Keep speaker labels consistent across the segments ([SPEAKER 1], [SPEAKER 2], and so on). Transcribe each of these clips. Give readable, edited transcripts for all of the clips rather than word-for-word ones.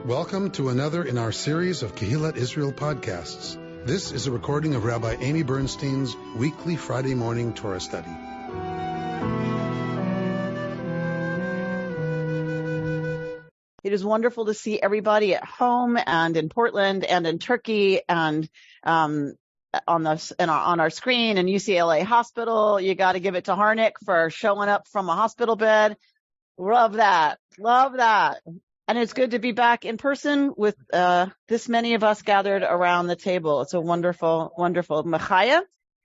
[SPEAKER 1] Welcome to another in our series of Kehillat Israel podcasts. This is a recording of Rabbi Amy Bernstein's weekly Friday morning Torah study.
[SPEAKER 2] It is wonderful to see everybody at home and in Portland and in Turkey and on our screen in UCLA Hospital. You got to give it to Harnick for showing up from a hospital bed. Love that. And it's good to be back in person with this many of us gathered around the table. It's a wonderful Mechaya.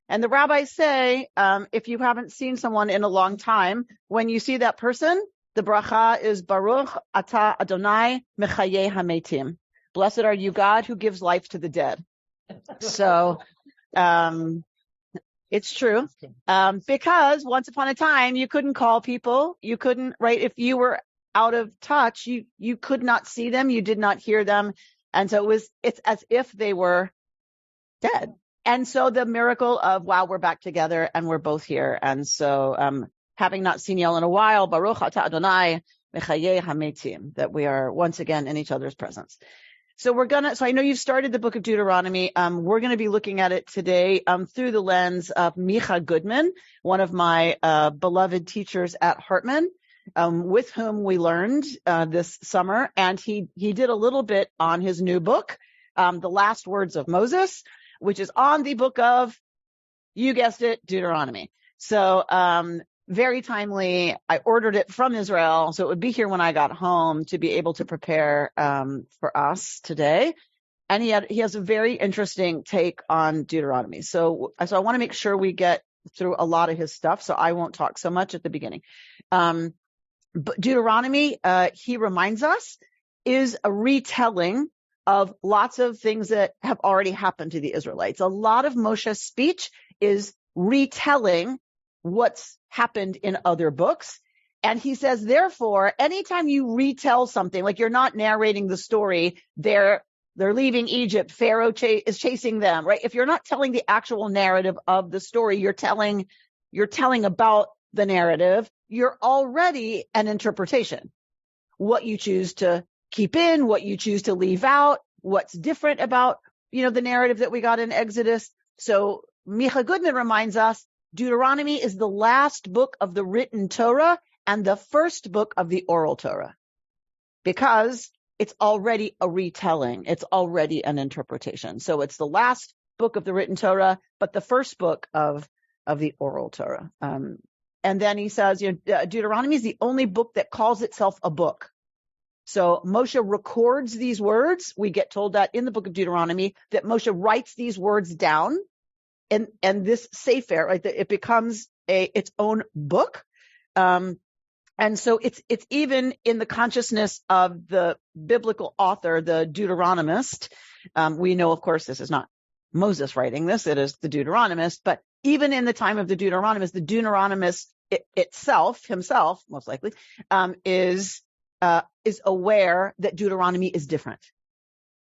[SPEAKER 2] And the rabbis say, if you haven't seen someone in a long time, when you see that person, the bracha is Baruch Ata Adonai Mechaye Hametim. Blessed are you, God, who gives life to the dead. So it's true. Because once upon a time, you couldn't call people. You couldn't, right? If you were out of touch, you could not see them, you did not hear them, and so it's as if they were dead. And so the miracle of, wow, we're back together and we're both here. And so having not seen y'all in a while, Baruch Atah Adonai Mechayeh Hametim, that we are once again in each other's presence. So I know you've started the book of Deuteronomy. We're going to be looking at it today through the lens of Micah Goodman, one of my beloved teachers at Hartman, with whom we learned this summer, and he did a little bit on his new book, The Last Words of Moses, which is on the book of, you guessed it, Deuteronomy. So very timely. I ordered it from Israel, so it would be here when I got home to be able to prepare for us today. And he has a very interesting take on Deuteronomy. So I want to make sure we get through a lot of his stuff, so I won't talk so much at the beginning. But Deuteronomy, he reminds us, is a retelling of lots of things that have already happened to the Israelites. A lot of Moshe's speech is retelling what's happened in other books. And he says, therefore, anytime you retell something, like you're not narrating the story, they're leaving Egypt, Pharaoh is chasing them, right? If you're not telling the actual narrative of the story, you're telling about the narrative, you're already an interpretation. What you choose to keep in, what you choose to leave out, what's different about, the narrative that we got in Exodus. So Micah Goodman reminds us, Deuteronomy is the last book of the written Torah and the first book of the oral Torah, because it's already a retelling. It's already an interpretation. So it's the last book of the written Torah, but the first book of the oral Torah. And then he says, Deuteronomy is the only book that calls itself a book. So Moshe records these words. We get told that in the book of Deuteronomy, that Moshe writes these words down, and this sefer, right, it becomes its own book. And so it's even in the consciousness of the biblical author, the Deuteronomist. We know, of course, this is not Moses writing this, it is the Deuteronomist, but even in the time of the Deuteronomist himself, most likely, is aware that Deuteronomy is different,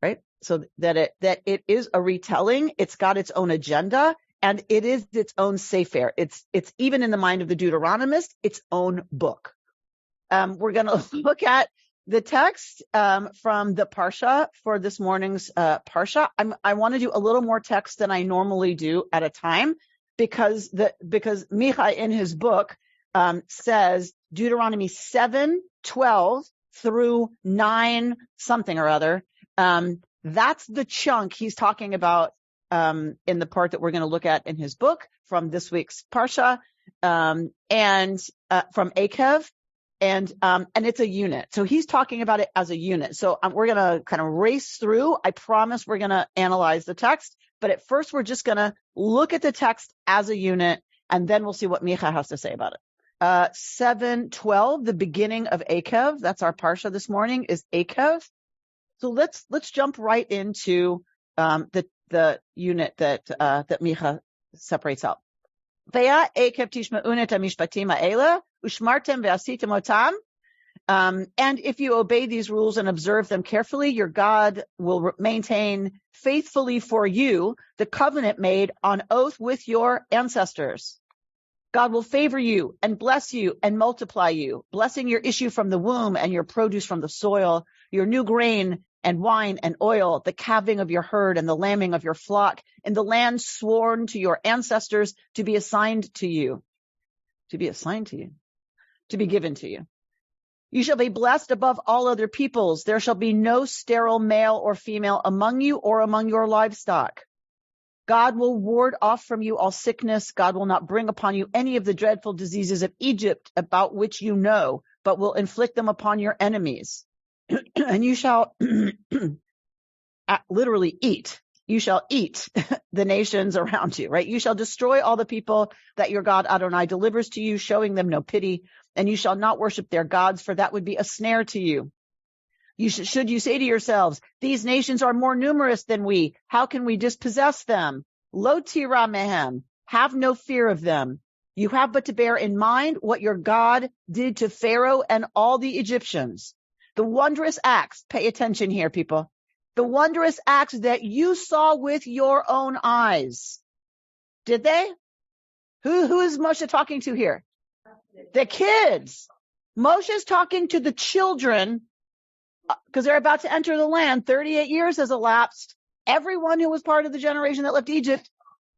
[SPEAKER 2] right? So that it is a retelling. It's got its own agenda, and it is its own sefer. It's even in the mind of the Deuteronomist, its own book. We're going to look at the text from the Parsha for this morning's Parsha. I want to do a little more text than I normally do at a time, because Micah in his book says Deuteronomy 7:12 through 9 something or other. That's the chunk he's talking about in the part that we're going to look at in his book from this week's Parsha, and from Ekev. And it's a unit. So he's talking about it as a unit. So we're going to kind of race through. I promise we're going to analyze the text, but at first we're just going to look at the text as a unit, and then we'll see what Micah has to say about it. 7:12, the beginning of Ekev. That's our Parsha this morning, is Ekev. So let's jump right into the unit that Micah separates out. And if you obey these rules and observe them carefully, your God will maintain faithfully for you the covenant made on oath with your ancestors. God will favor you and bless you and multiply you, blessing your issue from the womb and your produce from the soil, your new grain and wine and oil, the calving of your herd and the lambing of your flock, in the land sworn to your ancestors to be assigned to you, to be given to you. You shall be blessed above all other peoples. There shall be no sterile male or female among you or among your livestock. God will ward off from you all sickness. God will not bring upon you any of the dreadful diseases of Egypt about which you know, but will inflict them upon your enemies. And you shall literally eat. You shall eat the nations around you, right? You shall destroy all the people that your God Adonai delivers to you, showing them no pity. And you shall not worship their gods, for that would be a snare to you. Should you say to yourselves, these nations are more numerous than we, how can we dispossess them? Lo tira mehem, have no fear of them. You have but to bear in mind what your God did to Pharaoh and all the Egyptians. The wondrous acts, pay attention here, people. The wondrous acts that you saw with your own eyes. Did they? Who is Moshe talking to here? The kids. Moshe's talking to the children because they're about to enter the land. 38 years has elapsed. Everyone who was part of the generation that left Egypt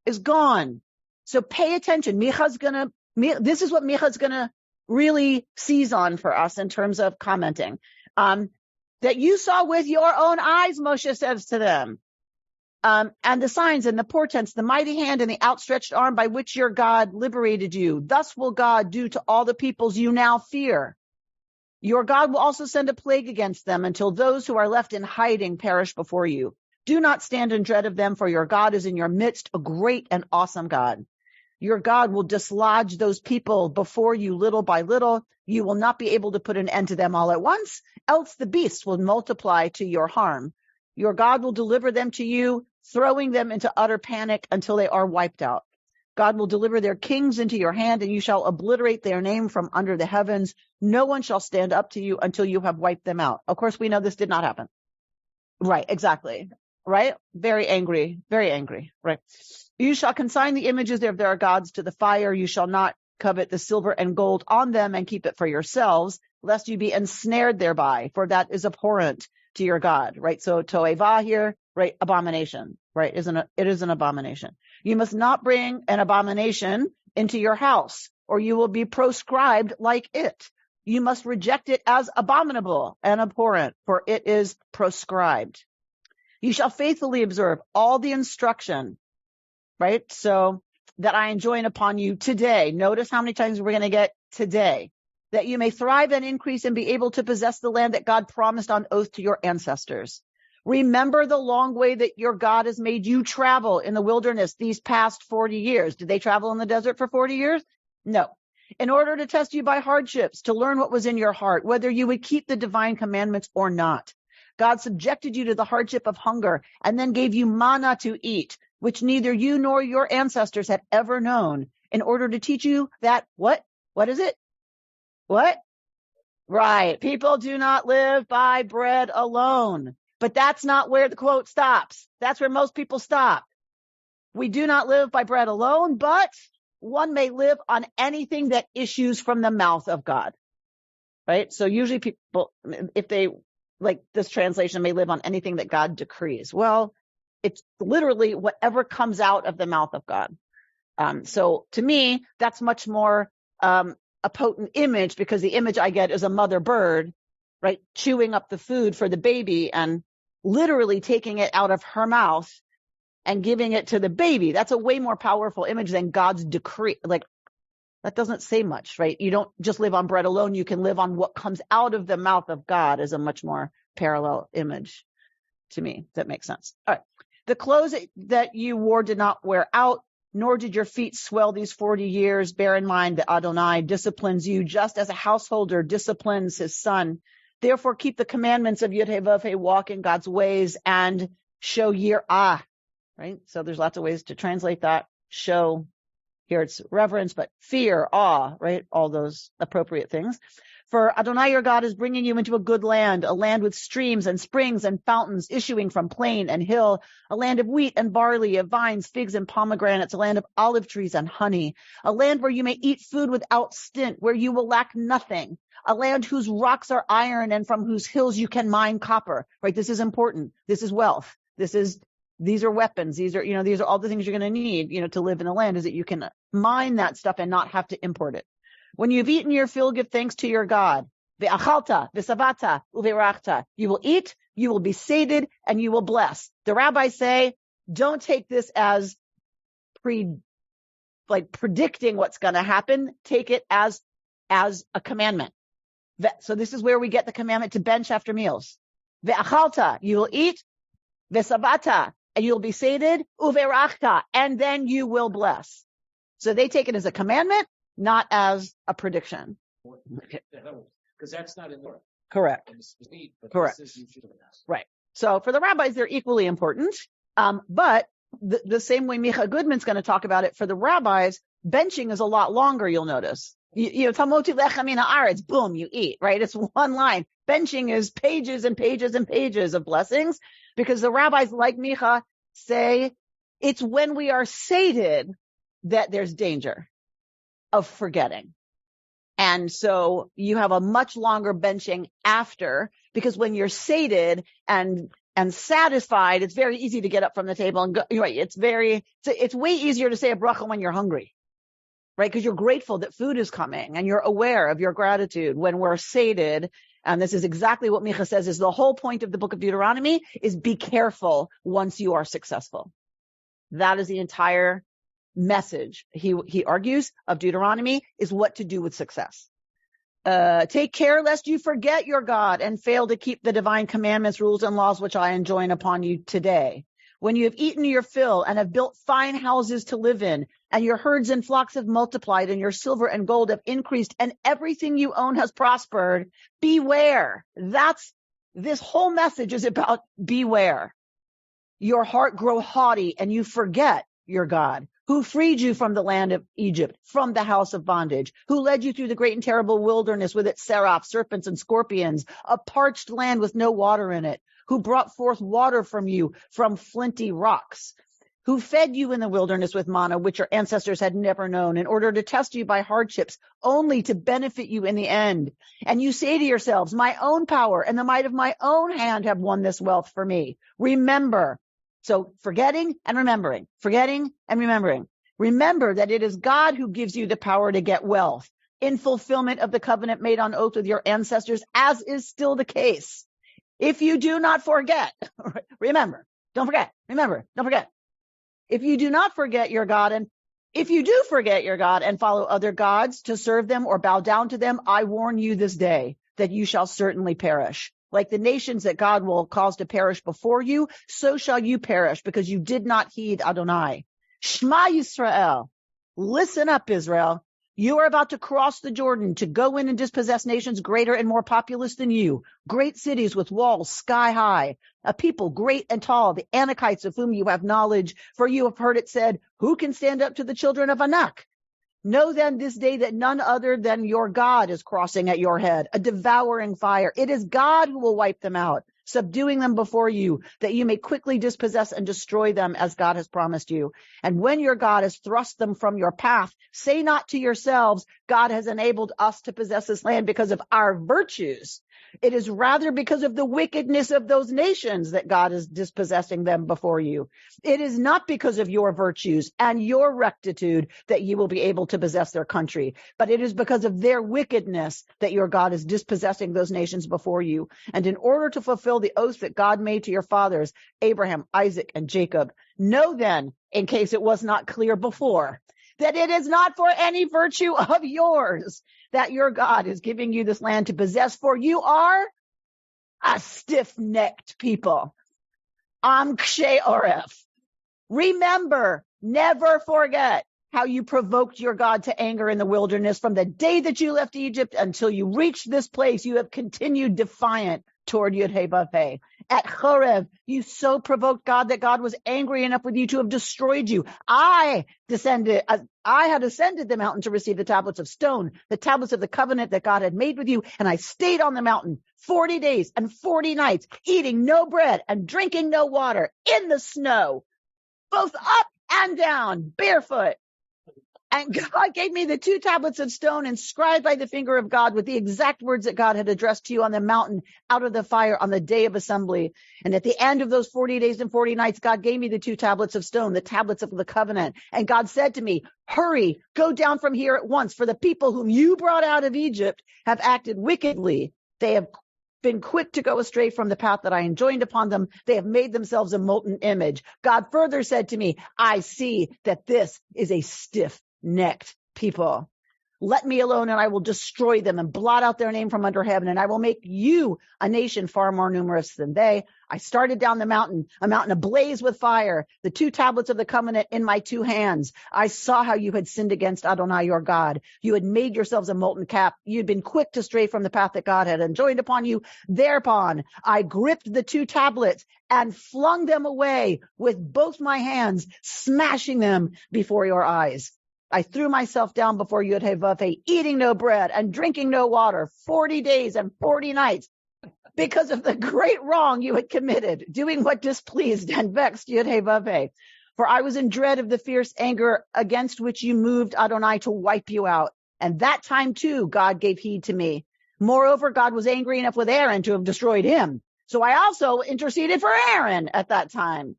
[SPEAKER 2] is gone. So pay attention. This is what Micah's going to really seize on for us in terms of commenting. That you saw with your own eyes, Moshe says to them. And the signs and the portents, the mighty hand and the outstretched arm by which your God liberated you. Thus will God do to all the peoples you now fear. Your God will also send a plague against them until those who are left in hiding perish before you. Do not stand in dread of them, for your God is in your midst, a great and awesome God. Your God will dislodge those people before you little by little. You will not be able to put an end to them all at once, else the beasts will multiply to your harm. Your God will deliver them to you, throwing them into utter panic until they are wiped out. God will deliver their kings into your hand, and you shall obliterate their name from under the heavens. No one shall stand up to you until you have wiped them out. Of course, we know this did not happen. Right, exactly. Right? Very angry, right? You shall consign the images of their gods to the fire. You shall not covet the silver and gold on them and keep it for yourselves, lest you be ensnared thereby, for that is abhorrent to your God, right? So toeva here, right? Abomination, right? It is an abomination. You must not bring an abomination into your house, or you will be proscribed like it. You must reject it as abominable and abhorrent, for it is proscribed. You shall faithfully observe all the instruction, right? So that I enjoin upon you today. Notice how many times we're going to get today. That you may thrive and increase and be able to possess the land that God promised on oath to your ancestors. Remember the long way that your God has made you travel in the wilderness these past 40 years. Did they travel in the desert for 40 years? No. In order to test you by hardships, to learn what was in your heart, whether you would keep the divine commandments or not. God subjected you to the hardship of hunger and then gave you manna to eat, which neither you nor your ancestors had ever known, in order to teach you that, what? What is it? What? Right. People do not live by bread alone. But that's not where the quote stops. That's where most people stop. We do not live by bread alone, but one may live on anything that issues from the mouth of God. Right? So usually people, if they like this translation, may live on anything that God decrees. Well, it's literally whatever comes out of the mouth of God. So to me, that's much more a potent image, because the image I get is a mother bird, right, chewing up the food for the baby and literally taking it out of her mouth and giving it to the baby. That's a way more powerful image than God's decree. Like, that doesn't say much, right? You don't just live on bread alone. You can live on what comes out of the mouth of God, is a much more parallel image to me. That makes sense. All right. The clothes that you wore did not wear out, nor did your feet swell these 40 years. Bear in mind that Adonai disciplines you just as a householder disciplines his son. Therefore, keep the commandments of Yud-Heh-Vav-Heh, walk in God's ways, and show yirah, right? So there's lots of ways to translate that. Show Here it's reverence, but fear, awe, right? All those appropriate things. For Adonai your God is bringing you into a good land, a land with streams and springs and fountains issuing from plain and hill, a land of wheat and barley, of vines, figs, and pomegranates, a land of olive trees and honey, a land where you may eat food without stint, where you will lack nothing, a land whose rocks are iron and from whose hills you can mine copper, right? This is important. This is wealth. These are weapons. These are all the things you're going to need, to live in the land, is that you can mine that stuff and not have to import it. When you've eaten your fill, give thanks to your God. Ve'achalta, ve'savata, uve'rachta. You will eat, you will be sated, and you will bless. The rabbis say, don't take this as predicting what's going to happen. Take it as a commandment. So this is where we get the commandment to bench after meals. Ve'achalta, you will eat. Ve'savata, and you'll be sated. Uve'rachta, and then you will bless. So they take it as a commandment, not as a prediction.
[SPEAKER 3] Because that's not in Torah.
[SPEAKER 2] Correct. Correct. Right. So for the rabbis, they're equally important. But the same way Micah Goodman's going to talk about it, for the rabbis, benching is a lot longer, you'll notice. Tamoti lechem min haaretz, boom, you eat, right? It's one line. Benching is pages and pages and pages of blessings, because the rabbis, like Micah, say it's when we are sated that there's danger of forgetting. And so you have a much longer benching after, because when you're sated and satisfied, it's very easy to get up from the table and go. Right? It's way easier to say a bracha when you're hungry, right? Because you're grateful that food is coming and you're aware of your gratitude. When we're sated, and this is exactly what Micah says is the whole point of the book of Deuteronomy, is be careful once you are successful. That is the entire message, he argues, of Deuteronomy, is what to do with success. Take care lest you forget your God and fail to keep the divine commandments, rules, and laws which I enjoin upon you today. When you have eaten your fill and have built fine houses to live in, and your herds and flocks have multiplied, and your silver and gold have increased, and everything you own has prospered, beware. This whole message is about beware. Your heart grow haughty and you forget your God, who freed you from the land of Egypt, from the house of bondage, who led you through the great and terrible wilderness with its seraphs, serpents, and scorpions, a parched land with no water in it, who brought forth water from you from flinty rocks, who fed you in the wilderness with manna, which your ancestors had never known, in order to test you by hardships, only to benefit you in the end. And you say to yourselves, my own power and the might of my own hand have won this wealth for me. Remember. So forgetting and remembering, forgetting and remembering. Remember that it is God who gives you the power to get wealth in fulfillment of the covenant made on oath with your ancestors, as is still the case. If you do not forget, remember, don't forget, remember, don't forget. If you do not forget your God, and if you do forget your God and follow other gods to serve them or bow down to them, I warn you this day that you shall certainly perish. Like the nations that God will cause to perish before you, so shall you perish, because you did not heed Adonai. Shema Yisrael. Listen up, Israel. You are about to cross the Jordan to go in and dispossess nations greater and more populous than you, great cities with walls sky high, a people great and tall, the Anakites of whom you have knowledge, for you have heard it said, who can stand up to the children of Anak? Know then this day that none other than your God is crossing at your head, a devouring fire. It is God who will wipe them out, subduing them before you, that you may quickly dispossess and destroy them as God has promised you. And when your God has thrust them from your path, say not to yourselves, God has enabled us to possess this land because of our virtues. It is rather because of the wickedness of those nations that God is dispossessing them before you. It is not because of your virtues and your rectitude that you will be able to possess their country, but it is because of their wickedness that your God is dispossessing those nations before you. And in order to fulfill the oath that God made to your fathers, Abraham, Isaac, and Jacob, know then, in case it was not clear before, that it is not for any virtue of yours that your God is giving you this land to possess, for you are a stiff-necked people. Am kshe oref. Remember, never forget how you provoked your God to anger in the wilderness from the day that you left Egypt until you reached this place. You have continued defiant, toward Yud-Heh-Vav-Heh. At Chorev, you so provoked God that God was angry enough with you to have destroyed you. I had ascended the mountain to receive the tablets of stone, the tablets of the covenant that God had made with you, and I stayed on the mountain 40 days and 40 nights, eating no bread and drinking no water in the snow, both up and down, barefoot. And God gave me the 2 tablets of stone inscribed by the finger of God with the exact words that God had addressed to you on the mountain out of the fire on the day of assembly. And at the end of those 40 days and 40 nights, God gave me the 2 tablets of stone, the tablets of the covenant. And God said to me, hurry, go down from here at once, for the people whom you brought out of Egypt have acted wickedly. They have been quick to go astray from the path that I enjoined upon them. They have made themselves a molten image. God further said to me, I see that this is a stiff-necked people. Let me alone and I will destroy them and blot out their name from under heaven, and I will make you a nation far more numerous than they. I started down the mountain, a mountain ablaze with fire, the 2 tablets of the covenant in my 2 hands. I saw how you had sinned against Adonai your God. You had made yourselves a molten calf. You had been quick to stray from the path that God had enjoined upon you. Thereupon I gripped the 2 tablets and flung them away with both my hands, smashing them before your eyes. I threw myself down before Yud-Heh-Vav-Heh, eating no bread and drinking no water, 40 days and 40 nights, because of the great wrong you had committed, doing what displeased and vexed Yud-Heh-Vav-Heh. For I was in dread of the fierce anger against which you moved Adonai to wipe you out. And that time too, God gave heed to me. Moreover, God was angry enough with Aaron to have destroyed him. So I also interceded for Aaron at that time.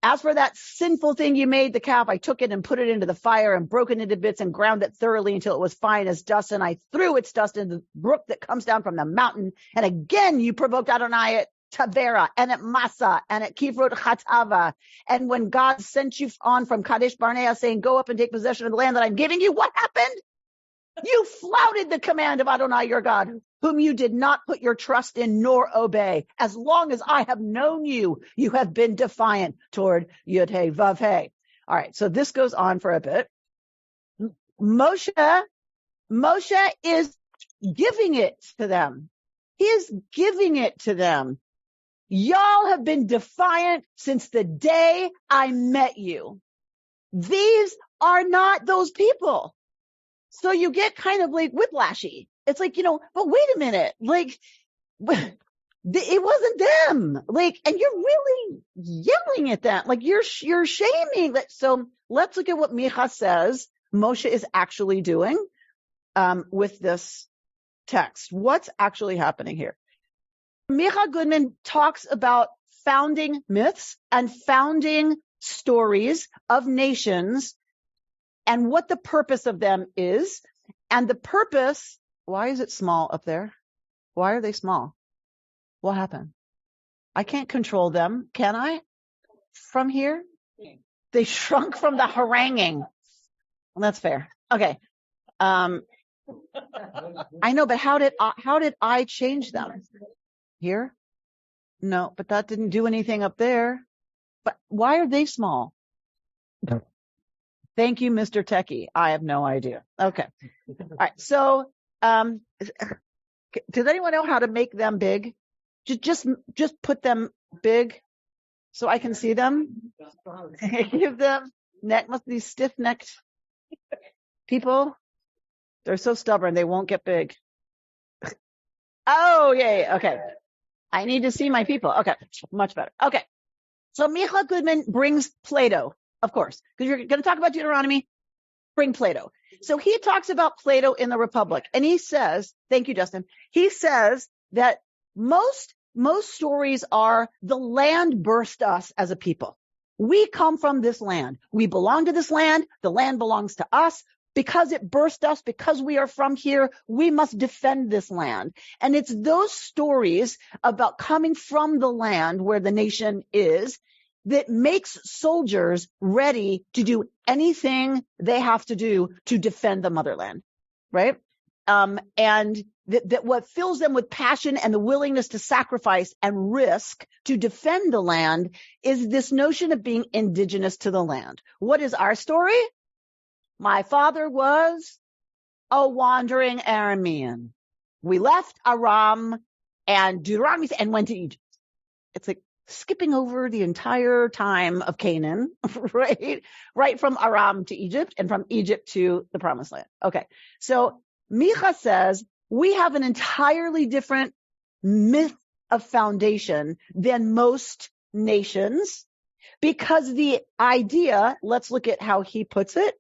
[SPEAKER 2] As for that sinful thing you made, the calf, I took it and put it into the fire and broke it into bits and ground it thoroughly until it was fine as dust. And I threw its dust into the brook that comes down from the mountain. And again, you provoked Adonai at Tavera and at Massa and at Kivrot Chatava. And when God sent you on from Kadesh Barnea saying, go up and take possession of the land that I'm giving you, what happened? You flouted the command of Adonai your God, whom you did not put your trust in nor obey. As long as I have known you, you have been defiant toward Yud-Heh-Vav-Heh. All right, so this goes on for a bit. Moshe is giving it to them. He is giving it to them. Y'all have been defiant since the day I met you. These are not those people. So you get kind of like whiplashy. It's like, but wait a minute, like, it wasn't them. Like, and you're really yelling at them. Like, you're shaming that. So let's look at what Micah says Moshe is actually doing, with this text. What's actually happening here? Micah Goodman talks about founding myths and founding stories of nations and what the purpose of them is. And the purpose, why is it small up there? Why are they small? What happened? I can't control them, can I? From here? They shrunk from the haranguing. Well, that's fair. Okay. I know, but how did I change them? Here? No, but that didn't do anything up there. But why are they small? No. Thank you, Mr. Techie. I have no idea. Okay. All right. So, does anyone know how to make them big? Just put them big so I can see them. Give them these stiff-necked people. They're so stubborn. They won't get big. Oh, yay. Okay. I need to see my people. Okay. Much better. Okay. So Micah Goodman brings Plato, of course, because you're going to talk about Deuteronomy. Bring Plato. So he talks about Plato in the Republic, and he says, thank you, Justin. He says that most stories are the land birthed us as a people. We come from this land. We belong to this land. The land belongs to us. Because it birthed us, because we are from here, we must defend this land. And it's those stories about coming from the land where the nation is that makes soldiers ready to do anything they have to do to defend the motherland, right? And that what fills them with passion and the willingness to sacrifice and risk to defend the land is this notion of being indigenous to the land. What is our story? My father was a wandering Aramean. We left Aram and Deuteronomy and went to Egypt. It's like skipping over the entire time of Canaan, right? Right from Aram to Egypt and from Egypt to the Promised Land. Okay. So Micah says we have an entirely different myth of foundation than most nations, because the idea, let's look at how he puts it.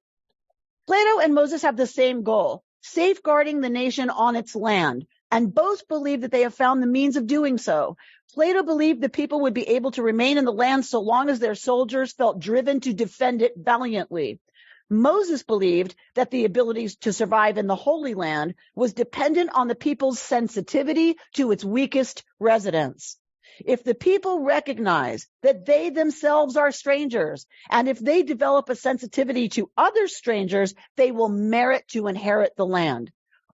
[SPEAKER 2] Plato and Moses have the same goal, safeguarding the nation on its land, and both believe that they have found the means of doing so. Plato believed the people would be able to remain in the land so long as their soldiers felt driven to defend it valiantly. Moses believed that the ability to survive in the Holy Land was dependent on the people's sensitivity to its weakest residents. If the people recognize that they themselves are strangers, and if they develop a sensitivity to other strangers, they will merit to inherit the land.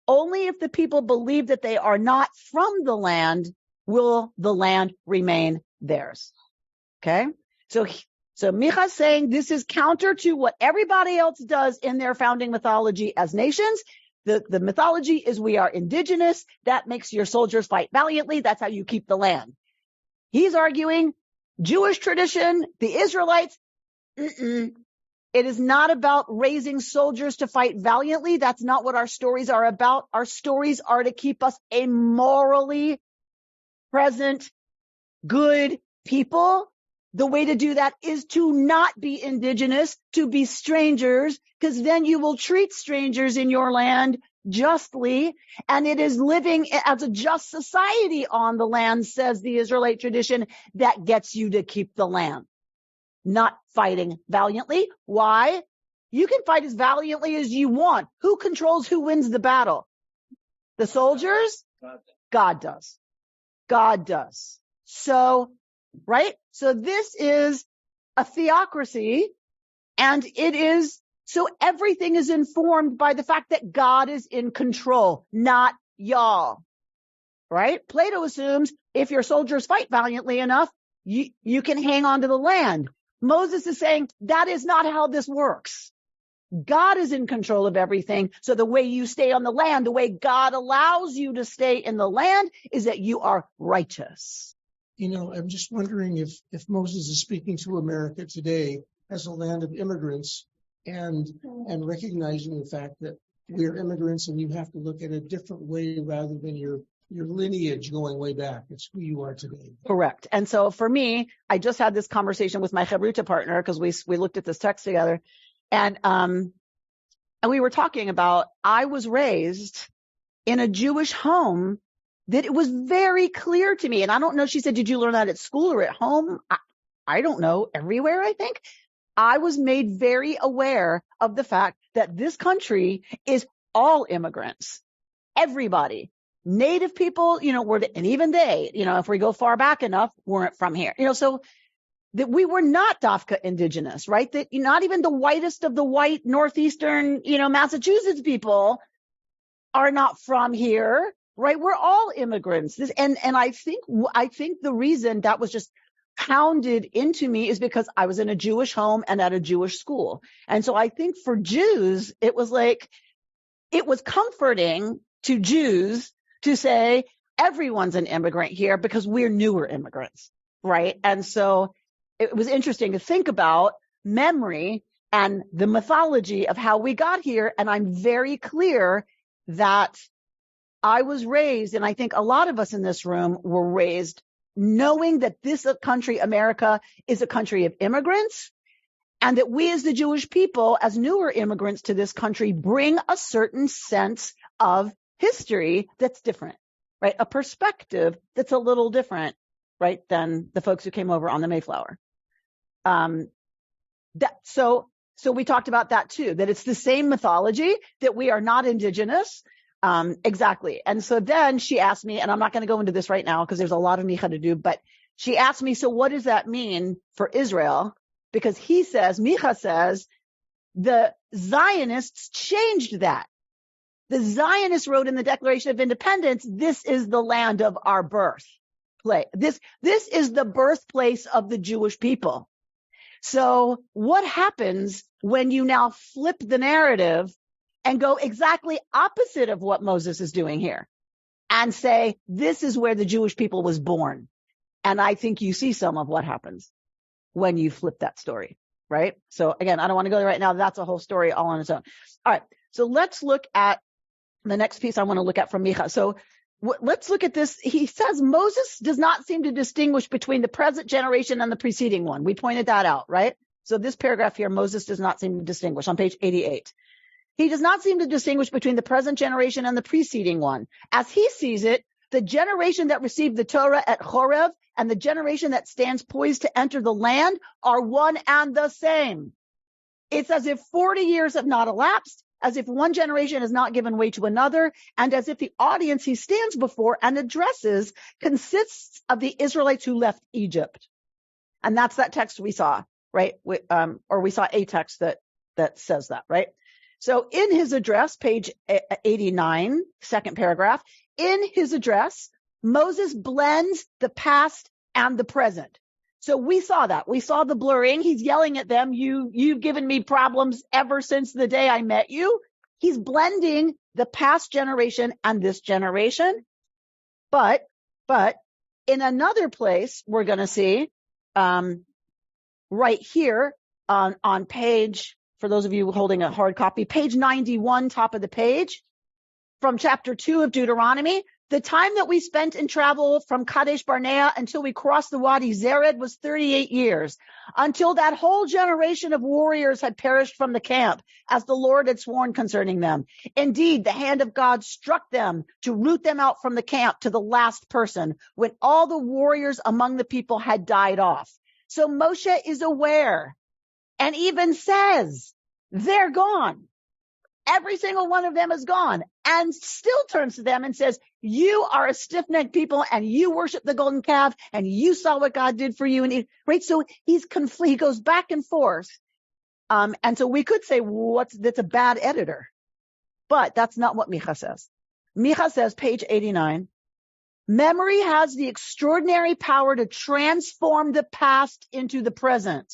[SPEAKER 2] Only if the people believe that they are not from the land will the land remain theirs. Okay? So Micah's saying this is counter to what everybody else does in their founding mythology as nations. The mythology is we are indigenous. That makes your soldiers fight valiantly. That's how you keep the land. He's arguing Jewish tradition, the Israelites. It is not about raising soldiers to fight valiantly. That's not what our stories are about. Our stories are to keep us a morally present, good people. The way to do that is to not be indigenous, to be strangers, because then you will treat strangers in your land justly, and it is living as a just society on the land, says the Israelite tradition, that gets you to keep the land. Not fighting valiantly. Why? You can fight as valiantly as you want. Who controls who wins the battle? The soldiers? God does. God does. So, right? So this is a theocracy, and it is, so everything is informed by the fact that God is in control, not y'all. Right? Plato assumes if your soldiers fight valiantly enough, you can hang on to the land. Moses is saying that is not how this works. God is in control of everything. So the way you stay on the land, the way God allows you to stay in the land, is that you are righteous.
[SPEAKER 4] You know, I'm just wondering if Moses is speaking to America today as a land of immigrants and recognizing the fact that we're immigrants and you have to look at a different way rather than your lineage going way back. It's who you are today.
[SPEAKER 2] Correct. And so for me, I just had this conversation with my Chavruta partner because we looked at this text together, and we were talking about, I was raised in a Jewish home that it was very clear to me. And I don't know, she said, did you learn that at school or at home? I don't know, everywhere, I think. I was made very aware of the fact that this country is all immigrants, everybody. Native people, and even they, if we go far back enough, weren't from here, so that we were not Dafka indigenous, right? That not even the whitest of the white Northeastern, Massachusetts people are not from here, right? We're all immigrants. And I think the reason that was just pounded into me is because I was in a Jewish home and at a Jewish school. And so I think for Jews, it was comforting to Jews to say everyone's an immigrant here because we're newer immigrants, right? And so it was interesting to think about memory and the mythology of how we got here. And I'm very clear that I was raised, and I think a lot of us in this room were raised knowing that this country, America, is a country of immigrants, and that we as the Jewish people, as newer immigrants to this country, bring a certain sense of history that's different, right? A perspective that's a little different, right, than the folks who came over on the Mayflower. So we talked about that too, that it's the same mythology, that we are not indigenous. Exactly. And so then she asked me, and I'm not going to go into this right now because there's a lot of Micah to do, but she asked me, so what does that mean for Israel? Because Micah says, the Zionists changed that. The Zionists wrote in the Declaration of Independence, this is the land of our birth. This is the birthplace of the Jewish people. So what happens when you now flip the narrative and go exactly opposite of what Moses is doing here? and say, this is where the Jewish people was born. And I think you see some of what happens when you flip that story, right? So again, I don't want to go there right now. That's a whole story all on its own. All right. So let's look at the next piece I want to look at from Micah. So let's look at this. He says Moses does not seem to distinguish between the present generation and the preceding one. We pointed that out, right? So this paragraph here, Moses does not seem to distinguish on page 88. He does not seem to distinguish between the present generation and the preceding one. As he sees it, the generation that received the Torah at Horeb and the generation that stands poised to enter the land are one and the same. It's as if 40 years have not elapsed, as if one generation has not given way to another, and as if the audience he stands before and addresses consists of the Israelites who left Egypt. And that's that text we saw, right? Or we saw a text that says that, right? So in his address, page 89, second paragraph, in his address, Moses blends the past and the present. So we saw that. We saw the blurring. He's yelling at them. You've given me problems ever since the day I met you. He's blending the past generation and this generation. But in another place, we're going to see, right here on page, for those of you holding a hard copy, page 91, top of the page, from chapter 2 of Deuteronomy, the time that we spent in travel from Kadesh Barnea until we crossed the Wadi Zered was 38 years, until that whole generation of warriors had perished from the camp, as the Lord had sworn concerning them. Indeed, the hand of God struck them to root them out from the camp to the last person, when all the warriors among the people had died off. So Moshe is aware and even says, they're gone. Every single one of them is gone, and still turns to them and says, you are a stiff-necked people and you worship the golden calf and you saw what God did for you. And right. So he goes back and forth. And so we could say, that's a bad editor, but that's not what Micah says. Micah says, page 89, memory has the extraordinary power to transform the past into the present.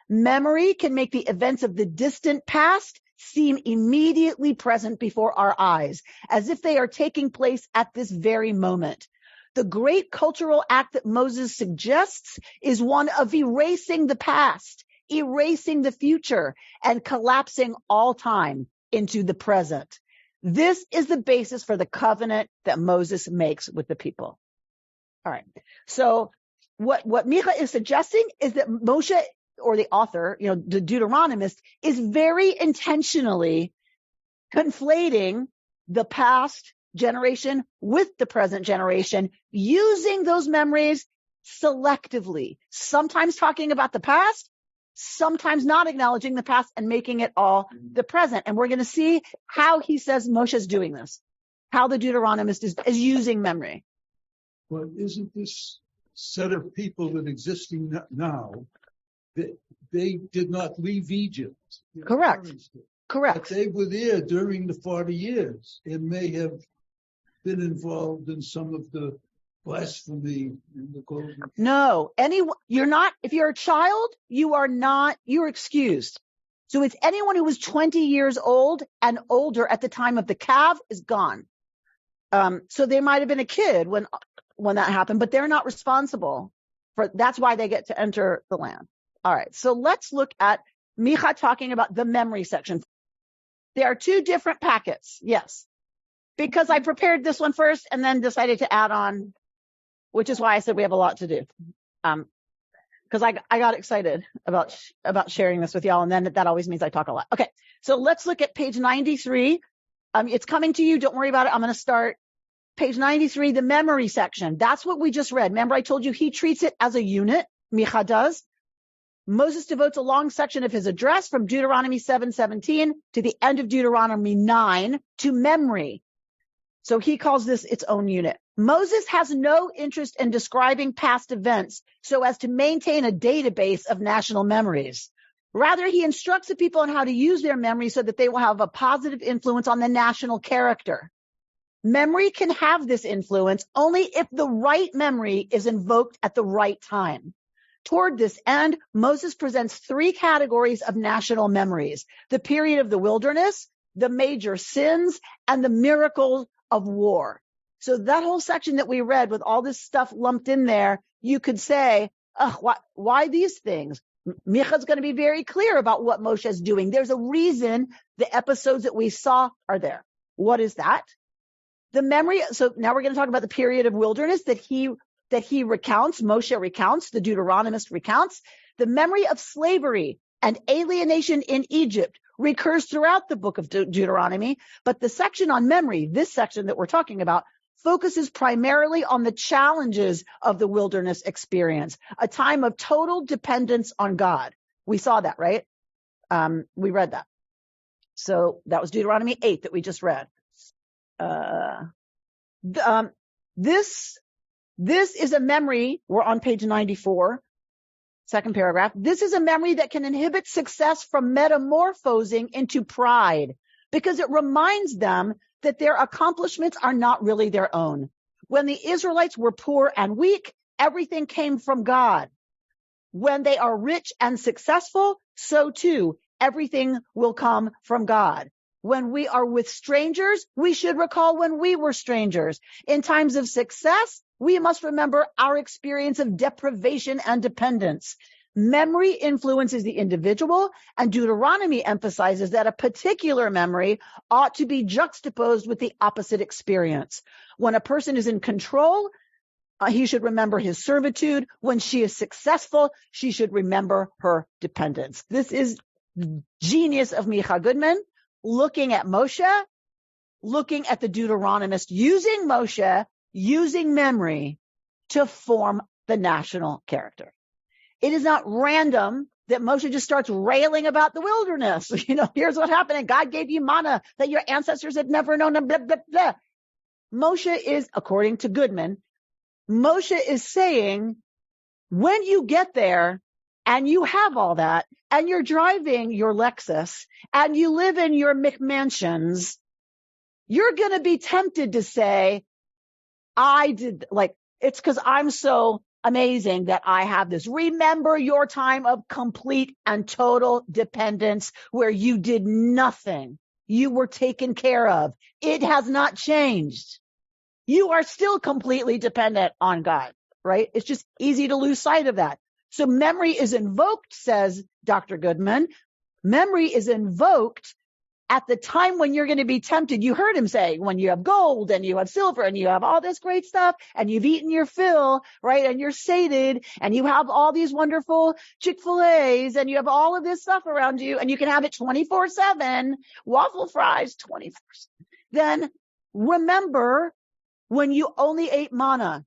[SPEAKER 2] Memory can make the events of the distant past seem immediately present before our eyes, as if they are taking place at this very moment. The great cultural act that Moses suggests is one of erasing the past, erasing the future, and collapsing all time into the present. This is the basis for the covenant that Moses makes with the people. All right. So what Micah is suggesting is that Moshe, or the author, the Deuteronomist, is very intentionally conflating the past generation with the present generation, using those memories selectively, sometimes talking about the past, sometimes not acknowledging the past and making it all the present. And we're going to see how he says Moshe is doing this, how the Deuteronomist is using memory.
[SPEAKER 5] Well, isn't this set of people that existing now, they did not leave Egypt?
[SPEAKER 2] Correct.
[SPEAKER 5] But they were there during the 40 years and may have been involved in some of the blasphemy in the golden.
[SPEAKER 2] No, you're not. If you're a child, you're excused. So it's anyone who was 20 years old and older at the time of the calf is gone. So they might have been a kid when that happened, but they're not responsible for. That's why they get to enter the land. All right. So let's look at Micah talking about the memory section. There are two different packets. Yes. Because I prepared this one first and then decided to add on, which is why I said we have a lot to do. Because I got excited about sharing this with y'all, and then that always means I talk a lot. Okay. So let's look at page 93. It's coming to you. Don't worry about it. I'm going to start page 93, the memory section. That's what we just read. Remember, I told you he treats it as a unit. Micah does. Moses devotes a long section of his address from Deuteronomy 7:17 to the end of Deuteronomy 9 to memory. So he calls this its own unit. Moses has no interest in describing past events so as to maintain a database of national memories. Rather, he instructs the people on how to use their memory so that they will have a positive influence on the national character. Memory can have this influence only if the right memory is invoked at the right time. Toward this end, Moses presents three categories of national memories: the period of the wilderness, the major sins, and the miracles of war. So that whole section that we read with all this stuff lumped in there, you could say, why these things? Micah's going to be very clear about what Moshe is doing. There's a reason the episodes that we saw are there. What is that? The memory. So now we're going to talk about the period of wilderness that he recounts, Moshe recounts, the Deuteronomist recounts. The memory of slavery and alienation in Egypt recurs throughout the book of Deuteronomy, but the section on memory, this section that we're talking about, focuses primarily on the challenges of the wilderness experience, a time of total dependence on God. We saw that, right? We read that. So that was Deuteronomy 8 that we just read. This is a memory. We're on page 94, second paragraph. This is a memory that can inhibit success from metamorphosing into pride because it reminds them that their accomplishments are not really their own. When the Israelites were poor and weak, everything came from God. When they are rich and successful, so too, everything will come from God. When we are with strangers, we should recall when we were strangers. In times of success, we must remember our experience of deprivation and dependence. Memory influences the individual, and Deuteronomy emphasizes that a particular memory ought to be juxtaposed with the opposite experience. When a person is in control, he should remember his servitude. When she is successful, she should remember her dependence. This is the genius of Micah Goodman, looking at Moshe, looking at the Deuteronomist, using Moshe, using memory to form the national character. It is not random that Moshe just starts railing about the wilderness. Here's what happened. And God gave you manna that your ancestors had never known. Blah, blah, blah. Moshe is, according to Goodman, Moshe is saying, when you get there and you have all that and you're driving your Lexus and you live in your McMansions, you're going to be tempted to say, it's because I'm so amazing that I have this. Remember your time of complete and total dependence where you did nothing. You were taken care of. It has not changed. You are still completely dependent on God, right? It's just easy to lose sight of that. So memory is invoked, says Dr. Goodman. Memory is invoked at the time when you're going to be tempted. You heard him say, when you have gold and you have silver and you have all this great stuff and you've eaten your fill, right? And you're sated and you have all these wonderful Chick-fil-A's and you have all of this stuff around you and you can have it 24/7, waffle fries 24/7. Then remember when you only ate manna,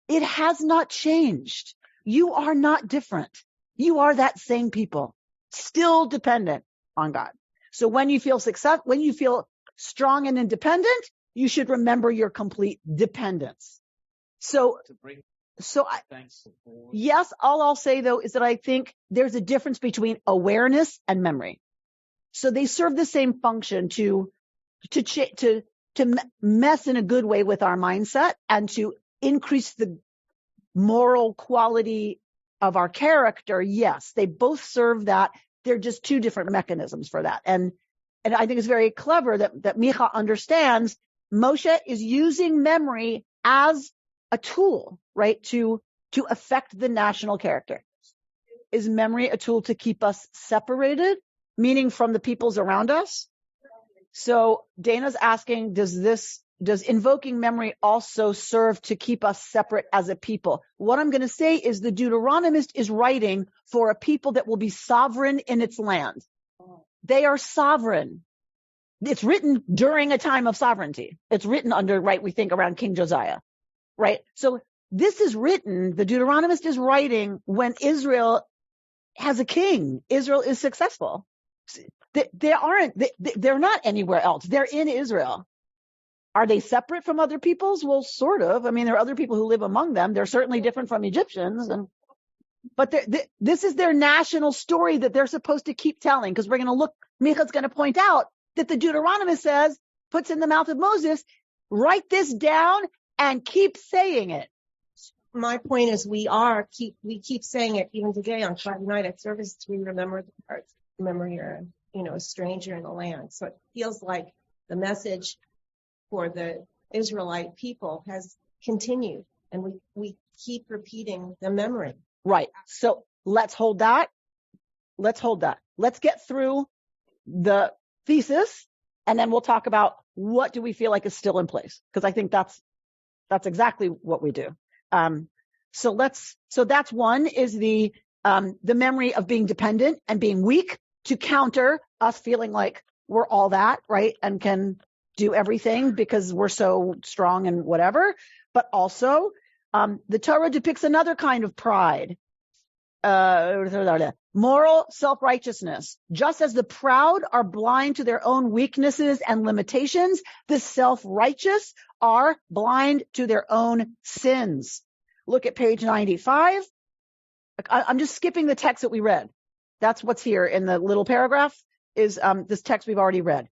[SPEAKER 2] it has not changed. You are not different. You are that same people, still dependent on God. So when you feel when you feel strong and independent, you should remember your complete dependence. Yes, all I'll say though is that I think there's a difference between awareness and memory. So they serve the same function to mess in a good way with our mindset and to increase the moral quality of our character. Yes, they both serve that. They're just two different mechanisms for that. And I think it's very clever that Micah understands Moshe is using memory as a tool, right, to affect the national character. Is memory a tool to keep us separated, meaning from the peoples around us? So Dana's asking, does invoking memory also serve to keep us separate as a people? What I'm going to say is the Deuteronomist is writing for a people that will be sovereign in its land. They are sovereign. It's written during a time of sovereignty. It's written under, right, we think around King Josiah, right? So this is written, the Deuteronomist is writing when Israel has a king. Israel is successful. They're not anywhere else. They're in Israel. Are they separate from other peoples? Well, sort of. I mean, there are other people who live among them. They're certainly different from Egyptians. But this is their national story that they're supposed to keep telling, because we're going to look, Micha's going to point out that the Deuteronomist puts in the mouth of Moses, write this down and keep saying it.
[SPEAKER 6] My point is we keep saying it even today on Friday night at service. We remember the parts. Remember you're, a stranger in the land. So it feels like the message for the Israelite people has continued, and we keep repeating the memory.
[SPEAKER 2] Right. So let's hold that. Let's get through the thesis, and then we'll talk about what do we feel like is still in place, because I think that's exactly what we do. So that's one, is the memory of being dependent and being weak, to counter us feeling like we're all that, right, and can do everything because we're so strong and whatever. But also, the Torah depicts another kind of pride, moral self-righteousness. Just as the proud are blind to their own weaknesses and limitations, the self-righteous are blind to their own sins. Look at page 95. I'm just skipping the text that we read. That's what's here in the little paragraph, is this text we've already read.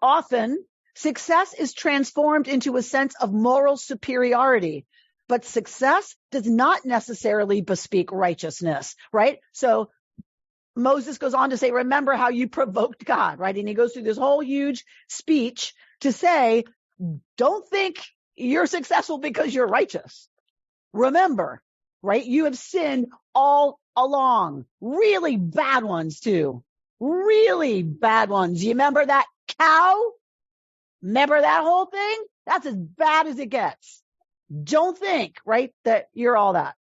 [SPEAKER 2] Often, success is transformed into a sense of moral superiority, but success does not necessarily bespeak righteousness, right? So Moses goes on to say, remember how you provoked God, right? And he goes through this whole huge speech to say, don't think you're successful because you're righteous. Remember, right? You have sinned all along. Really bad ones too. Really bad ones. You remember that cow? Remember that whole thing? That's as bad as it gets. Don't think, right, that you're all that.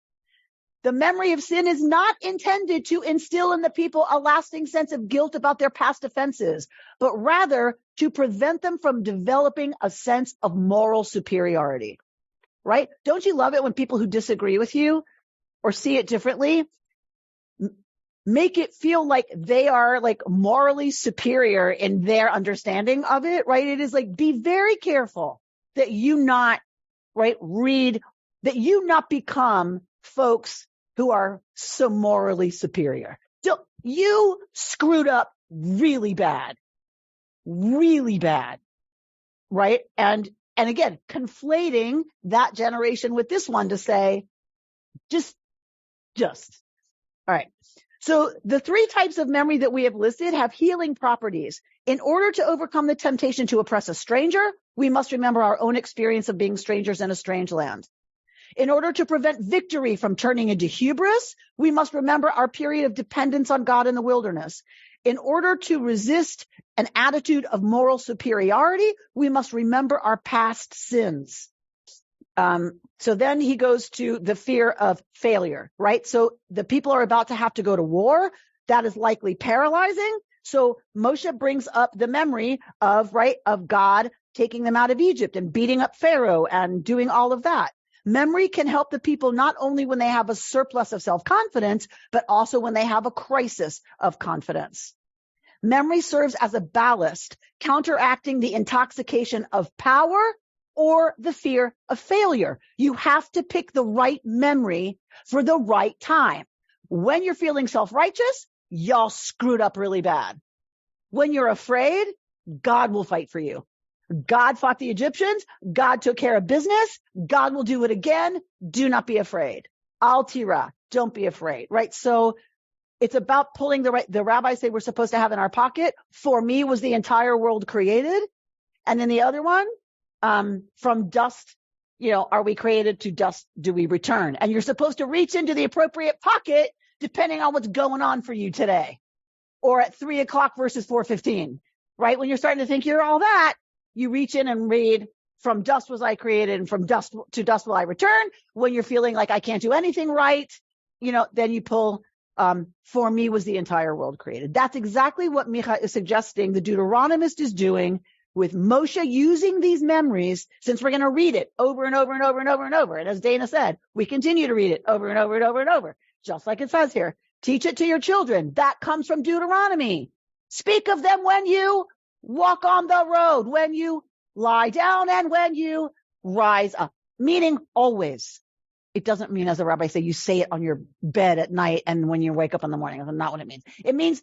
[SPEAKER 2] The memory of sin is not intended to instill in the people a lasting sense of guilt about their past offenses, but rather to prevent them from developing a sense of moral superiority, right? Don't you love it when people who disagree with you or see it differently make it feel like they are like morally superior in their understanding of it, right? It is like, be very careful that you not, right, that you not become folks who are so morally superior. So you screwed up really bad, right? And again, conflating that generation with this one to say, just. All right. So the three types of memory that we have listed have healing properties. In order to overcome the temptation to oppress a stranger, we must remember our own experience of being strangers in a strange land. In order to prevent victory from turning into hubris, we must remember our period of dependence on God in the wilderness. In order to resist an attitude of moral superiority, we must remember our past sins. So then he goes to the fear of failure, right? So the people are about to have to go to war. That is likely paralyzing. So Moshe brings up the memory of, right, of God taking them out of Egypt and beating up Pharaoh and doing all of that. Memory can help the people not only when they have a surplus of self-confidence, but also when they have a crisis of confidence. Memory serves as a ballast, counteracting the intoxication of power or the fear of failure. You have to pick the right memory for the right time. When you're feeling self-righteous, y'all screwed up really bad. When you're afraid, God will fight for you. God fought the Egyptians. God took care of business. God will do it again. Do not be afraid. Al tira, don't be afraid, right? So it's about pulling the rabbis say we're supposed to have in our pocket. For me was the entire world created. And then the other one, from dust, are we created, to dust do we return? And you're supposed to reach into the appropriate pocket depending on what's going on for you today, or at 3:00 versus 4:15, right? When you're starting to think you're all that, you reach in and read, from dust was I created and from dust to dust will I return. When you're feeling like I can't do anything right, then you pull, for me was the entire world created. That's exactly what Micah is suggesting the Deuteronomist is doing with Moshe, using these memories, since we're going to read it over and over and over and over and over. And as Dana said, we continue to read it over and over and over and over, just like it says here. Teach it to your children. That comes from Deuteronomy. Speak of them when you walk on the road, when you lie down, and when you rise up. Meaning always. It doesn't mean, as the rabbi say, you say it on your bed at night and when you wake up in the morning. That's not what it means. It means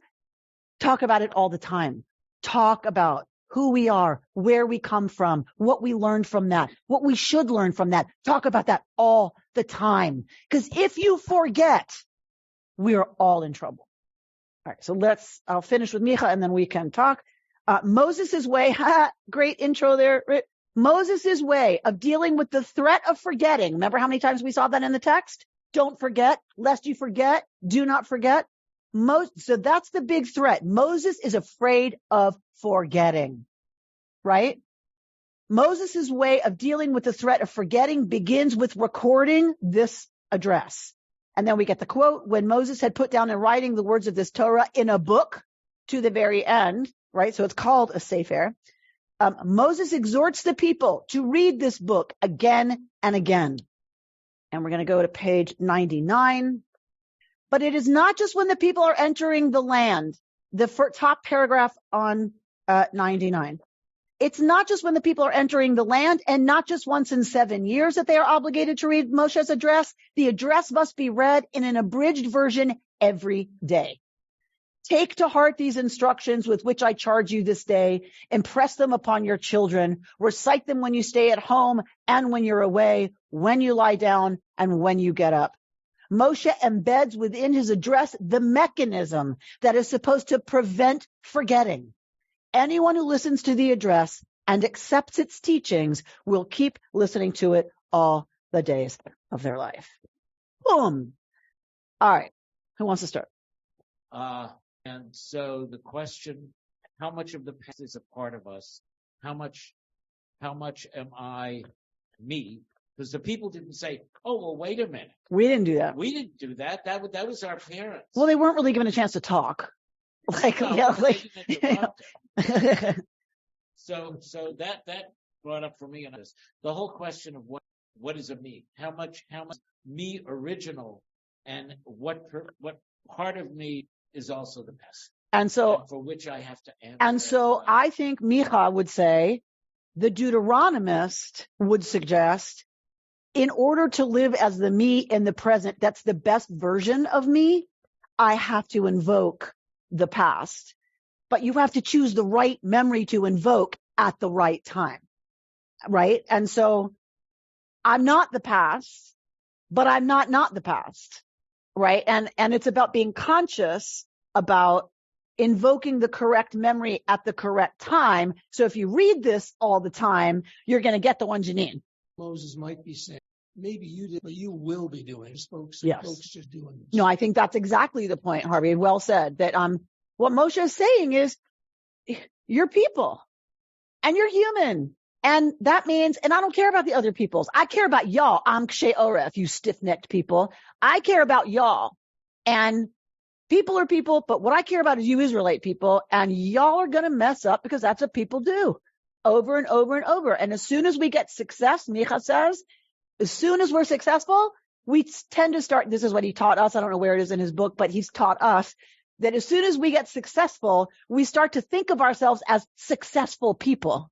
[SPEAKER 2] talk about it all the time. Talk about who we are, where we come from, what we learned from that, what we should learn from that. Talk about that all the time. Because if you forget, we are all in trouble. All right, so I'll finish with Micah and then we can talk. Moses' way, great intro there. Moses' way of dealing with the threat of forgetting. Remember how many times we saw that in the text? Don't forget, lest you forget, do not forget. So that's the big threat. Moses is afraid of forgetting, right? Moses' way of dealing with the threat of forgetting begins with recording this address. And then we get the quote, when Moses had put down in writing the words of this Torah in a book to the very end, right? So it's called a sefer. Moses exhorts the people to read this book again and again. And we're going to go to page 99. But it is not just when the people are entering the land, the top paragraph on 99. It's not just when the people are entering the land and not just once in 7 years that they are obligated to read Moshe's address. The address must be read in an abridged version every day. Take to heart these instructions with which I charge you this day. Impress them upon your children. Recite them when you stay at home and when you're away, when you lie down and when you get up. Moshe embeds within his address the mechanism that is supposed to prevent forgetting. Anyone who listens to the address and accepts its teachings will keep listening to it all the days of their life. Boom. All right. Who wants to start?
[SPEAKER 3] And so the question, how much of the past is a part of us? How much am I me? Because the people didn't say, oh, well, wait a minute.
[SPEAKER 2] We didn't do that.
[SPEAKER 3] We didn't do that. That was our parents.
[SPEAKER 2] Well, they weren't really given a chance to talk. Like,
[SPEAKER 3] No,
[SPEAKER 2] yeah,
[SPEAKER 3] they
[SPEAKER 2] like,
[SPEAKER 3] didn't interrupt them. So that brought up for me the whole question of what is a me? How much me original, and what part of me is also the past,
[SPEAKER 2] and so
[SPEAKER 3] for which I have to answer.
[SPEAKER 2] And so I think Micah would say, the Deuteronomist would suggest, in order to live as the me in the present, that's the best version of me, I have to invoke the past. But you have to choose the right memory to invoke at the right time, right? And so I'm not the past, but I'm not the past, right? And it's about being conscious about invoking the correct memory at the correct time. So if you read this all the time, you're going to get the ones you need.
[SPEAKER 4] Moses might be saying, maybe you did, but you will be doing this, folks.
[SPEAKER 2] Yes.
[SPEAKER 4] Folks just doing this.
[SPEAKER 2] No, I think that's exactly the point, Harvey. Well said. That what Moshe is saying is, you're people, and you're human. And that means, and I don't care about the other peoples. I care about y'all. I'm Kshe Oref, you stiff-necked people. I care about y'all. And people are people, but what I care about is you Israelite people, and y'all are going to mess up because that's what people do over and over and over. And as soon as we get success, Micah says, as soon as we're successful, we tend to start, this is what he taught us, I don't know where it is in his book, but he's taught us that as soon as we get successful, we start to think of ourselves as successful people,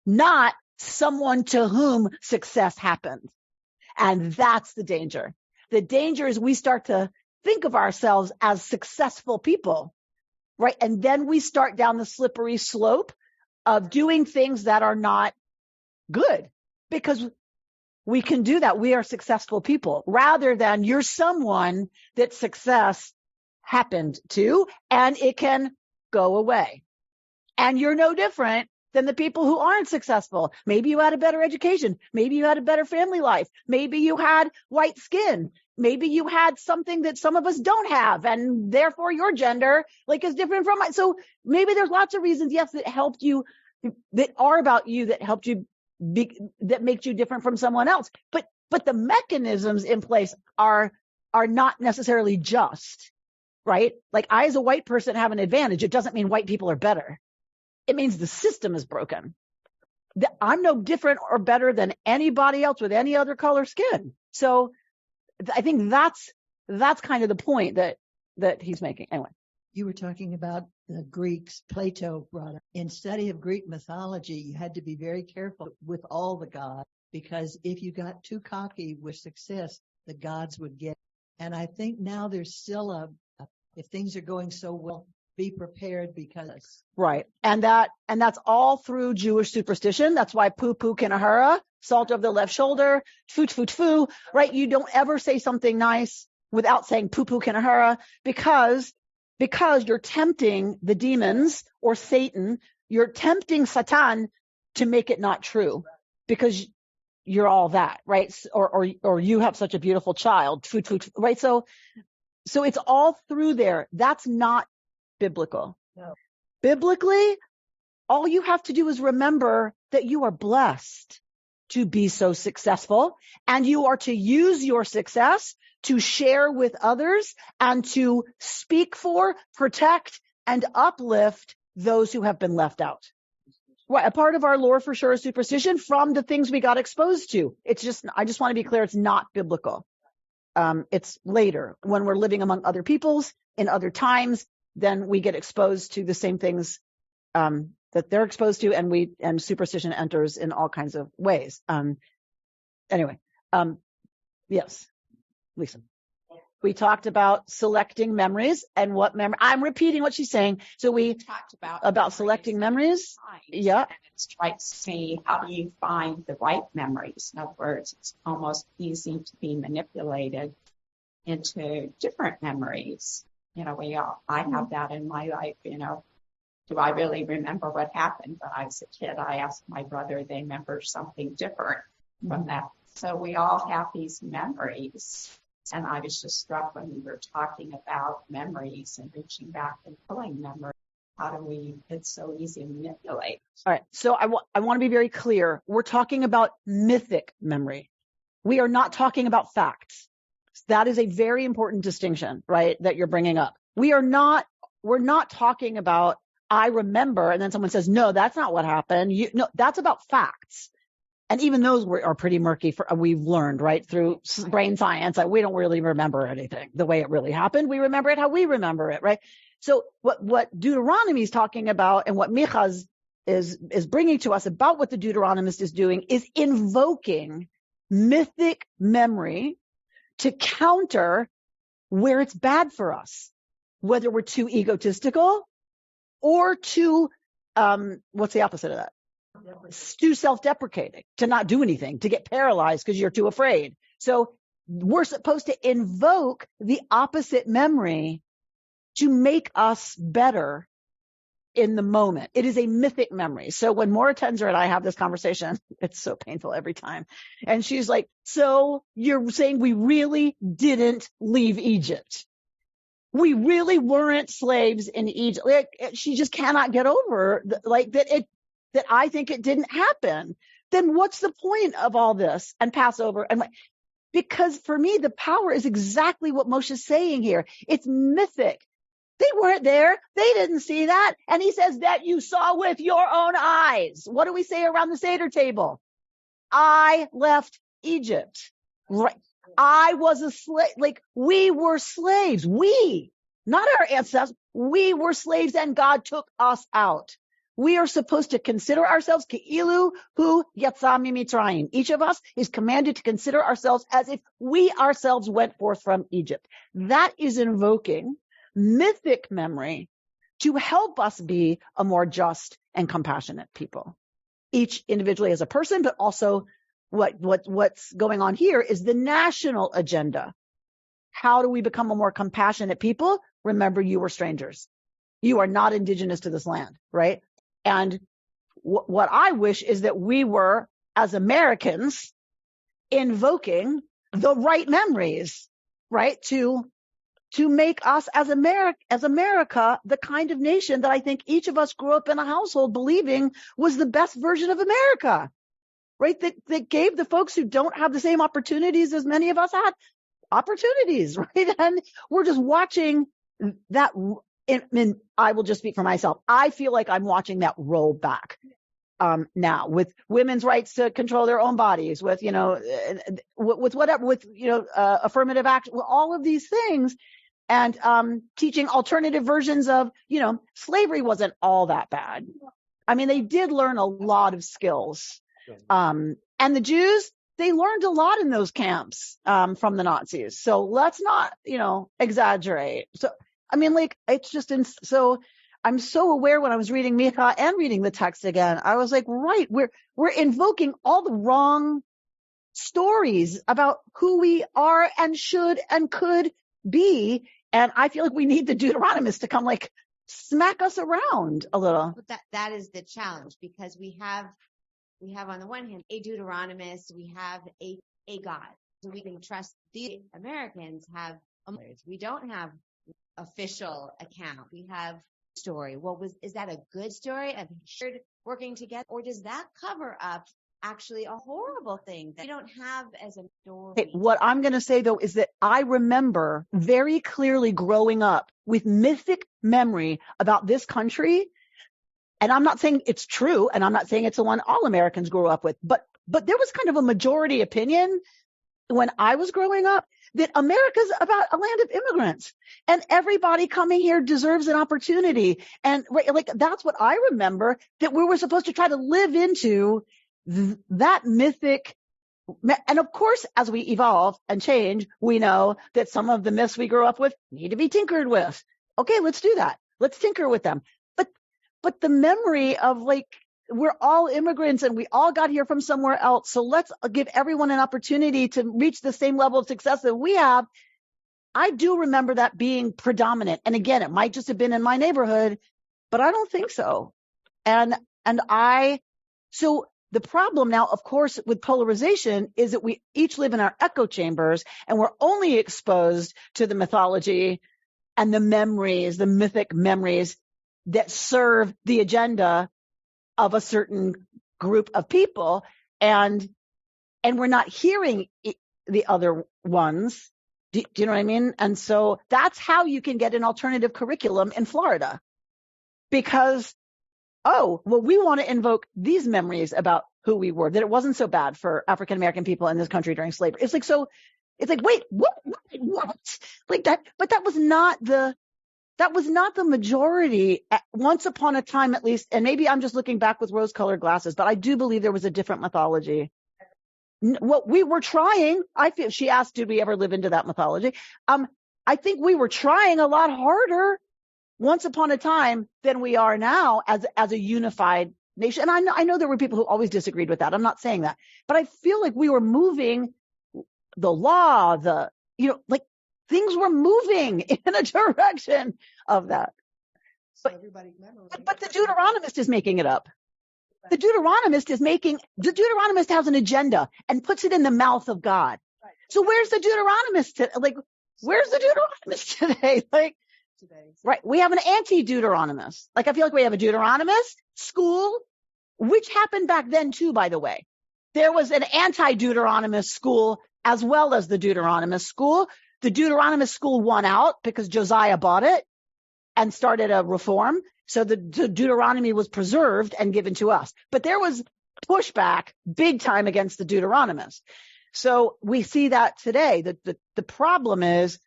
[SPEAKER 2] not someone to whom success happened. And that's the danger. The danger is we start to think of ourselves as successful people, right? And then we start down the slippery slope of doing things that are not good, because we can do that. We are successful people, rather than you're someone that success happened to, and it can go away. And you're no different than the people who aren't successful. Maybe you had a better education. Maybe you had a better family life. Maybe you had white skin. Maybe you had something that some of us don't have, and therefore your gender is different from mine. So maybe there's lots of reasons, yes, that helped you, that are about you, that helped you, that makes you different from someone else. But the mechanisms in place are not necessarily just, right? Like, I as a white person have an advantage. It doesn't mean white people are better. It means the system is broken. I'm no different or better than anybody else with any other color skin. So I think that's kind of the point that he's making. Anyway.
[SPEAKER 7] You were talking about the Greeks, Plato brought up. In study of Greek mythology, you had to be very careful with all the gods, because if you got too cocky with success, the gods would get. And I think now there's still if things are going so well, be prepared, because.
[SPEAKER 2] Right. And that's all through Jewish superstition. That's why poo-poo kinahara, salt over the left shoulder, tfu-tfu-tfu, right? You don't ever say something nice without saying poo-poo kinahara, because you're tempting the demons or Satan. You're tempting Satan to make it not true because you're all that, right? Or you have such a beautiful child, right? So it's all through there. That's not biblical.
[SPEAKER 6] No.
[SPEAKER 2] Biblically, all you have to do is remember that you are blessed to be so successful, and you are to use your success to share with others and to speak for, protect, and uplift those who have been left out. Right, a part of our lore for sure is superstition from the things we got exposed to. It's just, I just want to be clear, it's not biblical. It's later when we're living among other peoples in other times, then we get exposed to the same things that they're exposed to, and superstition enters in all kinds of ways. Anyway, yes, Lisa. We talked about selecting memories and what memory. I'm repeating what she's saying. So we
[SPEAKER 8] talked
[SPEAKER 2] about selecting memories. Yeah.
[SPEAKER 8] And it strikes me, how do you find the right memories? In other words, it's almost easy to be manipulated into different memories. You know, I have that in my life, you know. Do I really remember what happened when I was a kid? I asked my brother, they remember something different from that. So we all have these memories. And I was just struck when we were talking about memories and reaching back and pulling memories. It's so easy to manipulate.
[SPEAKER 2] All right. So I want to be very clear. We're talking about mythic memory. We are not talking about facts. That is a very important distinction, right? That you're bringing up. We're not talking about, I remember, and then someone says, no, that's not what happened. No, that's about facts. And even those are pretty murky. We've learned, right, through brain science, that we don't really remember anything the way it really happened. We remember it how we remember it, right? So what Deuteronomy is talking about, and what Micah is bringing to us about what the Deuteronomist is doing, is invoking mythic memory to counter where it's bad for us, whether we're too egotistical or too, what's the opposite of that? Too self-deprecating, to not do anything, to get paralyzed because you're too afraid. So we're supposed to invoke the opposite memory to make us better in the moment. It is a mythic memory. So when Maura Tenzer and I have this conversation, it's so painful every time. And she's like, so you're saying we really didn't leave Egypt? We really weren't slaves in Egypt? Like, she just cannot get over that I think it didn't happen. Then what's the point of all this and Passover? And because for me, the power is exactly what Moshe's saying here. It's mythic. They weren't there. They didn't see that. And he says that you saw with your own eyes. What do we say around the Seder table? I left Egypt. Right. I was a slave. Like, we were slaves. We, not our ancestors. We were slaves and God took us out. We are supposed to consider ourselves ke'ilu hu yatsa mitzrayim. Each of us is commanded to consider ourselves as if we ourselves went forth from Egypt. That is invoking mythic memory to help us be a more just and compassionate people, each individually as a person, but also what's going on here is the national agenda. How do we become a more compassionate people? Remember, you were strangers. You are not indigenous to this land, right? And what I wish is that we were, as Americans, invoking the right memories, right? To make us as America, the kind of nation that I think each of us grew up in a household believing was the best version of America, right? That gave the folks who don't have the same opportunities as many of us had opportunities, right? And we're just watching that. And I will just speak for myself. I feel like I'm watching that roll back now, with women's rights to control their own bodies, with affirmative action, with all of these things, and teaching alternative versions of, slavery wasn't all that bad. I mean, they did learn a lot of skills, and the Jews, they learned a lot in those camps from the Nazis. So let's not, exaggerate. So. I mean, it's just so I'm so aware when I was reading Micah and reading the text again, I was like, right, we're invoking all the wrong stories about who we are and should and could be. And I feel like we need the Deuteronomist to come smack us around a little.
[SPEAKER 9] But that is the challenge, because we have we have on the one hand a Deuteronomist, we have a God. So we can trust the Americans have, we don't have official account. We have story. Is that a good story of shared working together? Or does that cover up actually a horrible thing that we don't have as a story?
[SPEAKER 2] Okay, what I'm going to say though is that I remember very clearly growing up with mythic memory about this country. And I'm not saying it's true, and I'm not saying it's the one all Americans grew up with, but there was kind of a majority opinion when I was growing up that America's about a land of immigrants and everybody coming here deserves an opportunity. And like, that's what I remember, that we were supposed to try to live into that mythic. And of course, as we evolve and change, we know that some of the myths we grew up with need to be tinkered with. Okay, let's do that. Let's tinker with them. But the memory of like, we're all immigrants and we all got here from somewhere else. So let's give everyone an opportunity to reach the same level of success that we have. I do remember that being predominant. And again, it might just have been in my neighborhood, but I don't think so. So the problem now, of course, with polarization is that we each live in our echo chambers and we're only exposed to the mythology and the memories, the mythic memories that serve the agenda of a certain group of people. And we're not hearing the other ones. Do you know what I mean? And so that's how you can get an alternative curriculum in Florida. Because, we want to invoke these memories about who we were, that it wasn't so bad for African American people in this country during slavery. It's like, wait, what? Like that, but that was not the majority once upon a time, at least. And maybe I'm just looking back with rose-colored glasses, but I do believe there was a different mythology. What we were trying, I feel, she asked, did we ever live into that mythology? I think we were trying a lot harder once upon a time than we are now as a unified nation. And I know there were people who always disagreed with that. I'm not saying that, but I feel like we were moving the law, things were moving in a direction of that. But the Deuteronomist is making it up. The Deuteronomist has an agenda and puts it in the mouth of God. So where's the Deuteronomist? Where's the Deuteronomist today? Right. We have an anti-Deuteronomist. I feel like we have a Deuteronomist school, which happened back then too, by the way. There was an anti-Deuteronomist school as well as the Deuteronomist school. The Deuteronomist school won out because Josiah bought it and started a reform. So the Deuteronomy was preserved and given to us. But there was pushback big time against the Deuteronomist. So we see that today. The problem is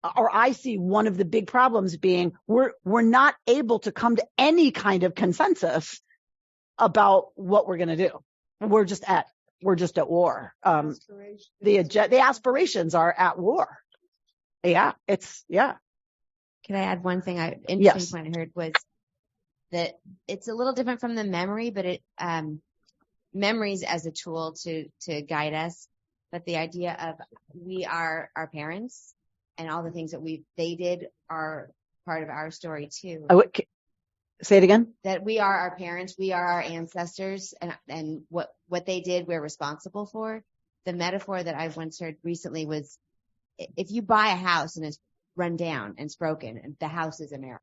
[SPEAKER 2] I see one of the big problems being we're not able to come to any kind of consensus about what we're going to do. We're just at war. The aspirations are at war. Yeah,
[SPEAKER 9] Can I add one thing? Interesting
[SPEAKER 2] Yes.
[SPEAKER 9] point I heard was that it's a little different from the memory, but memories as a tool to guide us. But the idea of we are our parents and all the things that they did are part of our story too.
[SPEAKER 2] Say it again.
[SPEAKER 9] That we are our parents, we are our ancestors, and what they did, we're responsible for. The metaphor that I once heard recently was, if you buy a house and it's run down and it's broken, and the house is America,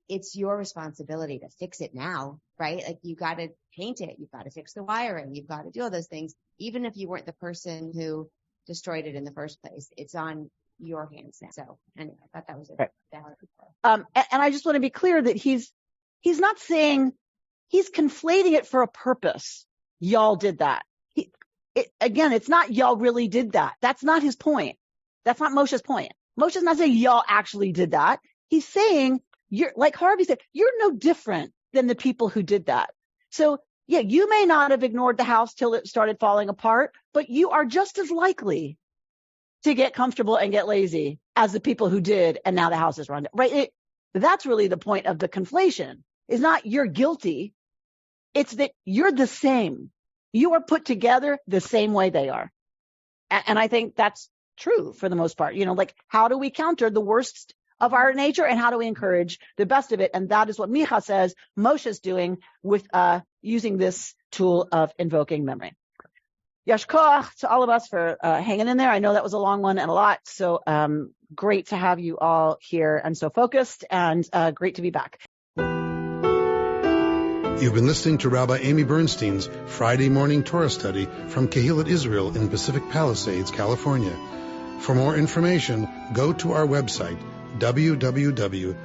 [SPEAKER 9] it's your responsibility to fix it now, right? You got to paint it, you've got to fix the wiring, you've got to do all those things, even if you weren't the person who destroyed it in the first place. It's on your hands now. So anyway, I thought that was a valid point.
[SPEAKER 2] And I just want to be clear that he's not saying, he's conflating it for a purpose. Y'all did that. Again, it's not y'all really did that. That's not his point. That's not Moshe's point. Moshe's not saying y'all actually did that. He's saying, like Harvey said, you're no different than the people who did that. So yeah, you may not have ignored the house till it started falling apart, but you are just as likely to get comfortable and get lazy as the people who did, and now the house is run down, right? That's really the point of the conflation. Is not you're guilty. It's that you're the same. You are put together the same way they are. And I think that's true for the most part. How do we counter the worst of our nature and how do we encourage the best of it. And that is what Micah says Moshe's doing with using this tool of invoking memory. Yesh koach to all of us for hanging in there. I know that was a long one and a lot. So great to have you all here and so focused, and great to be back.
[SPEAKER 1] You've been listening to Rabbi Amy Bernstein's Friday morning Torah study from Kehillat Israel in Pacific Palisades, California. For more information, go to our website, www.ourki.org.